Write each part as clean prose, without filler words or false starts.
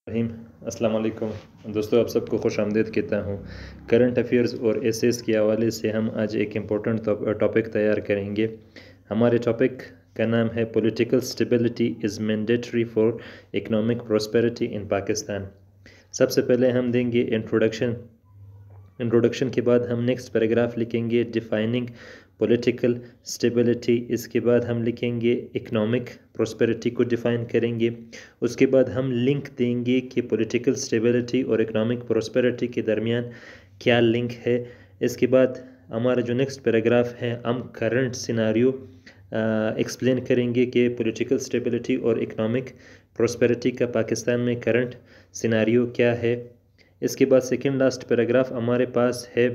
رحیم السلام علیکم دوستو، آپ سب کو خوش آمدید کہتا ہوں۔ کرنٹ افیئرز اور ایسیز کے حوالے سے ہم آج ایک امپورٹنٹ ٹاپک تیار کریں گے۔ ہمارے ٹاپک کا نام ہے political stability is mandatory for economic prosperity in Pakistan. سب سے پہلے ہم دیں گے انٹروڈکشن کے بعد ہم نیکسٹ پیراگراف لکھیں گے ڈیفائننگ پولیٹیکل اسٹیبلٹی۔ اس کے بعد ہم لکھیں گے اکنامک پراسپیرٹی کو ڈیفائن کریں گے۔ اس کے بعد ہم لنک دیں گے کہ پولیٹیکل اسٹیبلٹی اور اکنامک پراسپیرٹی کے درمیان کیا لنک ہے۔ اس کے بعد ہمارا جو نیکسٹ پیراگراف ہے ہم کرنٹ سیناریو ایکسپلین کریں گے کہ پولیٹیکل اسٹیبلٹی اور اکنامک پراسپیرٹی کا پاکستان میں کرنٹ سیناریو کیا ہے۔ اس کے بعد سیکنڈ لاسٹ پیراگراف ہمارے پاس ہے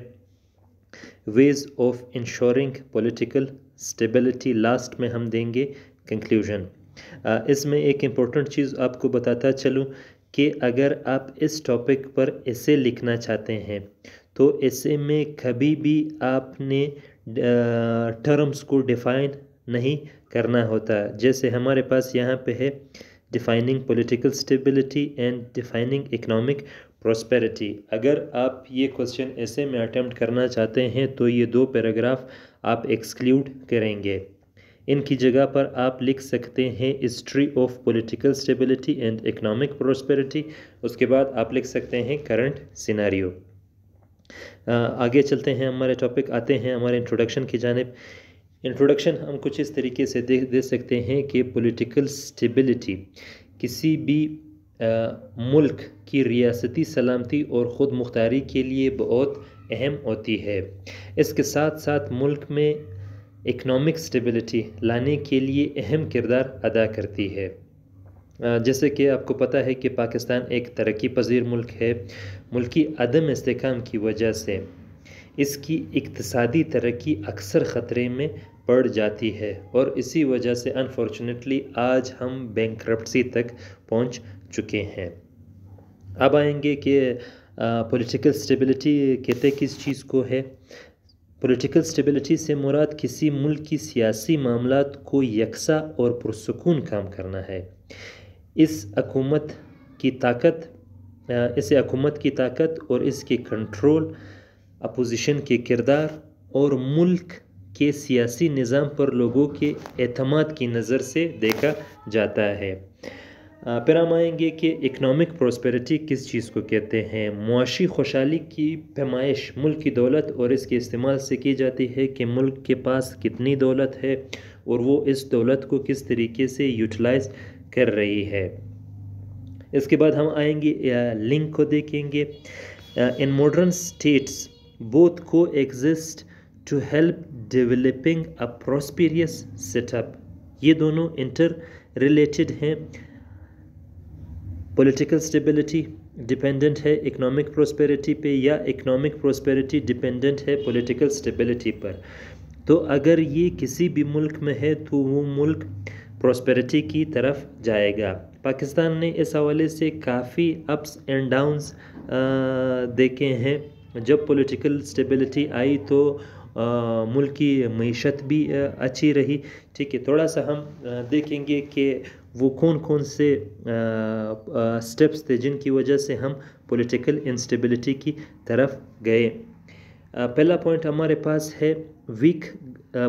ways of ensuring political stability. Last میں ہم دیں گے کنکلیوژن۔ اس میں ایک امپورٹنٹ چیز آپ کو بتاتا چلوں کہ اگر آپ اس ٹاپک پر ایسے لکھنا چاہتے ہیں تو ایسے میں کبھی بھی آپ نے ٹرمز کو ڈیفائن نہیں کرنا ہوتا، جیسے ہمارے پاس یہاں پہ ہے defining political stability and defining economic prosperity. اگر آپ یہ کوشچن ایسے میں اٹیمپٹ کرنا چاہتے ہیں تو یہ دو پیراگراف آپ ایکسکلیوڈ کریں گے۔ ان کی جگہ پر آپ لکھ سکتے ہیں history of political stability and economic prosperity. اس کے بعد آپ لکھ سکتے ہیں کرنٹ سیناریو۔ آگے چلتے ہیں، ہمارے ٹاپک آتے ہیں ہمارے انٹروڈکشن کی جانب۔ انٹروڈکشن ہم کچھ اس طریقے سے دے سکتے ہیں کہ پولیٹیکل اسٹیبلٹی کسی بھی ملک کی ریاستی سلامتی اور خود مختاری کے لیے بہت اہم ہوتی ہے۔ اس کے ساتھ ساتھ ملک میں اکنامک اسٹیبلٹی لانے کے لیے اہم کردار ادا کرتی ہے۔ جیسے کہ آپ کو پتہ ہے کہ پاکستان ایک ترقی پذیر ملک ہے۔ ملکی عدم استحکام کی وجہ سے اس کی اقتصادی ترقی اکثر خطرے میں پڑ جاتی ہے اور اسی وجہ سے انفارچونیٹلی آج ہم بینکرپٹسی تک پہنچ چکے ہیں۔ اب آئیں گے کہ پولیٹیکل اسٹیبلٹی کہتے کس چیز کو ہے۔ پولیٹیکل اسٹیبلٹی سے مراد کسی ملک کی سیاسی معاملات کو یکساں اور پرسکون کام کرنا ہے۔ اسے حکومت کی طاقت اور اس کے کنٹرول، اپوزیشن کے کردار اور ملک کے سیاسی نظام پر لوگوں کے اعتماد کی نظر سے دیکھا جاتا ہے۔ پھر ہم آئیں گے کہ اکنامک پراسپیرٹی کس چیز کو کہتے ہیں۔ معاشی خوشحالی کی پیمائش ملک کی دولت اور اس کے استعمال سے کی جاتی ہے کہ ملک کے پاس کتنی دولت ہے اور وہ اس دولت کو کس طریقے سے یوٹیلائز کر رہی ہے۔ اس کے بعد ہم آئیں گے لنک کو دیکھیں گے۔ In modern states both coexist to help developing a prosperous setup. یہ دونوں انٹر ریلیٹڈ ہیں۔ پولیٹیکل اسٹیبلٹی ڈیپینڈنٹ ہے اکنامک پراسپیرٹی پہ یا اکنامک پراسپیرٹی ڈیپینڈنٹ ہے پولیٹیکل اسٹیبلٹی پر۔ تو اگر یہ کسی بھی ملک میں ہے تو وہ ملک پراسپیرٹی کی طرف جائے گا۔ پاکستان نے اس حوالے سے کافی اپس اینڈ ڈاؤنز دیکھے ہیں۔ جب پولیٹیکل اسٹیبلٹی آئی تو ملک کی معیشت بھی اچھی رہی۔ ٹھیک ہے، تھوڑا سا ہم دیکھیں گے کہ وہ کون سے سٹیپس تھے جن کی وجہ سے ہم پولیٹیکل انسٹیبلٹی کی طرف گئے۔ پہلا پوائنٹ ہمارے پاس ہے weak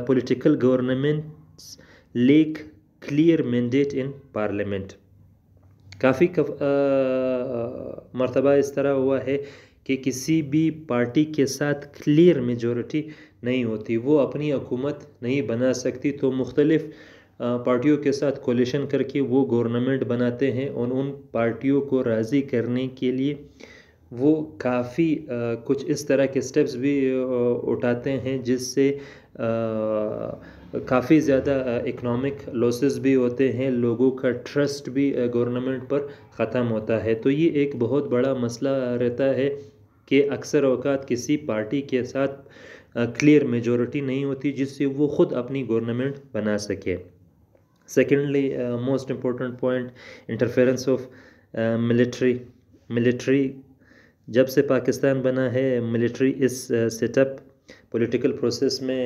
political governments lack clear mandate in parliament. کافی مرتبہ اس طرح ہوا ہے کہ کسی بھی پارٹی کے ساتھ کلیئر میجورٹی نہیں ہوتی، وہ اپنی حکومت نہیں بنا سکتی، تو مختلف پارٹیوں کے ساتھ کولیشن کر کے وہ گورنمنٹ بناتے ہیں اور ان پارٹیوں کو راضی کرنے کے لیے وہ کافی کچھ اس طرح کے سٹیپس بھی اٹھاتے ہیں جس سے کافی زیادہ اکنامک لاسز بھی ہوتے ہیں، لوگوں کا ٹرسٹ بھی گورنمنٹ پر ختم ہوتا ہے۔ تو یہ ایک بہت بڑا مسئلہ رہتا ہے کہ اکثر اوقات کسی پارٹی کے ساتھ کلیئر میجورٹی نہیں ہوتی جس سے وہ خود اپنی گورنمنٹ بنا سکے۔ Secondly most important point interference of military. جب سے پاکستان بنا ہے ملٹری اس سیٹ اپ پولیٹیکل پروسیس میں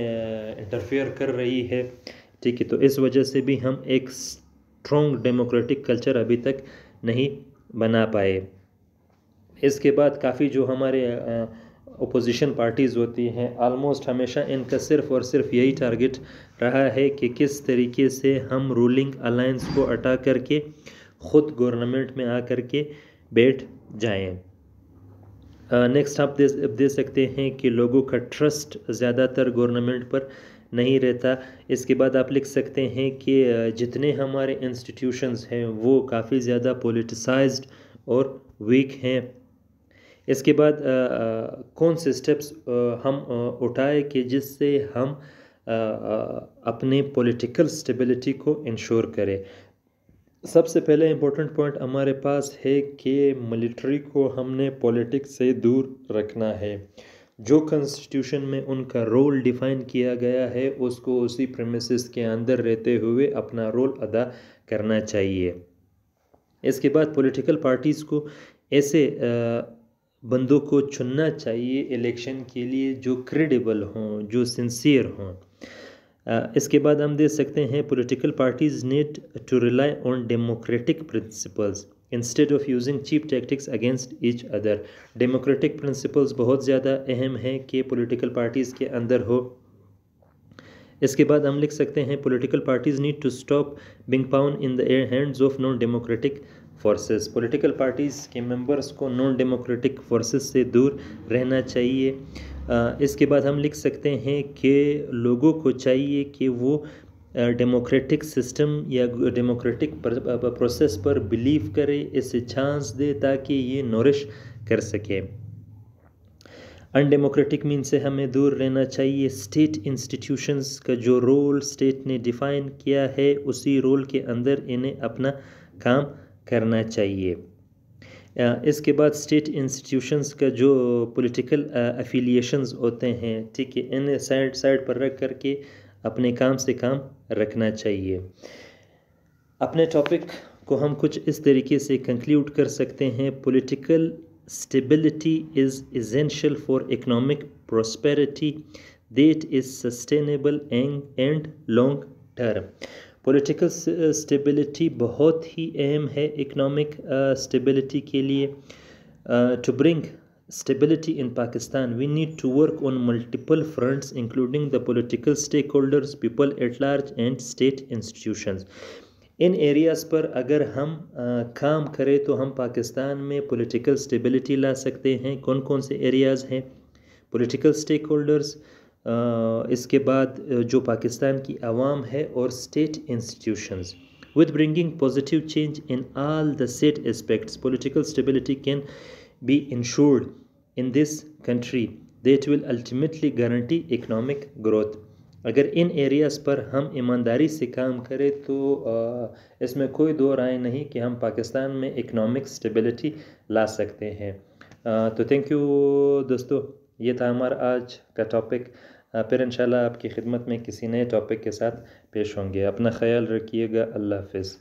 انٹرفیئر کر رہی ہے۔ ٹھیک ہے، تو اس وجہ سے بھی ہم ایک اسٹرانگ ڈیموکریٹک کلچر ابھی تک نہیں بنا پائے۔ اس کے بعد کافی جو ہمارے اپوزیشن پارٹیز ہوتی ہیں آلموسٹ ہمیشہ ان کا صرف اور صرف یہی ٹارگٹ رہا ہے کہ کس طریقے سے ہم رولنگ الائنس کو ہٹا کر کے خود گورنمنٹ میں آ کر کے بیٹھ جائیں۔ نیکسٹ آپ دے سکتے ہیں کہ لوگوں کا ٹرسٹ زیادہ تر گورنمنٹ پر نہیں رہتا۔ اس کے بعد آپ لکھ سکتے ہیں کہ جتنے ہمارے انسٹیٹیوشنز ہیں وہ کافی زیادہ پولیٹیسائزڈ اور ویک ہیں۔ اس کے بعد کون سے سٹیپس ہم اٹھائے کہ جس سے ہم اپنے پولیٹیکل سٹیبلٹی کو انشور کریں۔ سب سے پہلے امپورٹنٹ پوائنٹ ہمارے پاس ہے کہ ملٹری کو ہم نے پولیٹکس سے دور رکھنا ہے۔ جو کنسٹیٹیوشن میں ان کا رول ڈیفائن کیا گیا ہے اس کو اسی پریمیسز کے اندر رہتے ہوئے اپنا رول ادا کرنا چاہیے۔ اس کے بعد پولیٹیکل پارٹیز کو ایسے بندوں کو چننا چاہیے الیکشن کے لیے جو کریڈیبل ہوں، جو سنسیئر ہوں۔ اس کے بعد ہم دے سکتے ہیں political parties need to rely on democratic principles instead of using cheap tactics against each other. Democratic principles بہت زیادہ اہم ہیں کہ پولیٹیکل پارٹیز کے اندر ہو۔ اس کے بعد ہم لکھ سکتے ہیں political parties need to stop being pawn in the hands of non democratic forces. Political parties کے ممبرس کو نان ڈیموکریٹک فورسز سے دور رہنا چاہیے۔ اس کے بعد ہم لکھ سکتے ہیں کہ لوگوں کو چاہیے کہ وہ ڈیموکریٹک سسٹم یا ڈیموکریٹک پروسیس پر بلیو کرے، اسے چانس دے تاکہ یہ نورش کر سکے۔ ان ڈیموکریٹک مین سے ہمیں دور رہنا چاہیے۔ اسٹیٹ انسٹیٹیوشنز کا جو رول اسٹیٹ نے ڈیفائن کیا ہے اسی رول کے اندر انہیں اپنا کام کرنا چاہیے۔ اس کے بعد اسٹیٹ انسٹیٹیوشنز کا جو پولیٹیکل افیلیشنز ہوتے ہیں، ٹھیک ہے، انہیں سائڈ پر رکھ کر کے اپنے کام سے کام رکھنا چاہیے۔ اپنے ٹاپک کو ہم کچھ اس طریقے سے کنکلیوڈ کر سکتے ہیں۔ Political stability is essential for economic prosperity that is sustainable and long term۔ Political stability بہت ہی اہم ہے اکنامک اسٹیبلٹی کے لیے۔ To bring stability in Pakistan we need to work on multiple fronts including the political stakeholders, people at large and state institutions۔ ان areas پر اگر ہم کام کریں تو ہم پاکستان میں پولیٹیکل اسٹیبلٹی لا سکتے ہیں۔ کون کون سے ایریاز ہیں؟ پولیٹیکل اسٹیک ہولڈرز، اس کے بعد جو پاکستان کی عوام ہے، اور state institutions. with bringing positive change in all the said aspects political stability can be ensured in this country that will ultimately guarantee economic growth۔ اگر ان ایریاز پر ہم ایمانداری سے کام کریں تو اس میں کوئی دو رائے نہیں کہ ہم پاکستان میں اکنامک اسٹیبلٹی لا سکتے ہیں۔ تو تھینک یو دوستو، یہ تھا ہمارا آج کا ٹاپک۔ پھر انشاءاللہ آپ کی خدمت میں کسی نئے ٹاپک کے ساتھ پیش ہوں گے۔ اپنا خیال رکھیے گا۔ اللہ حافظ۔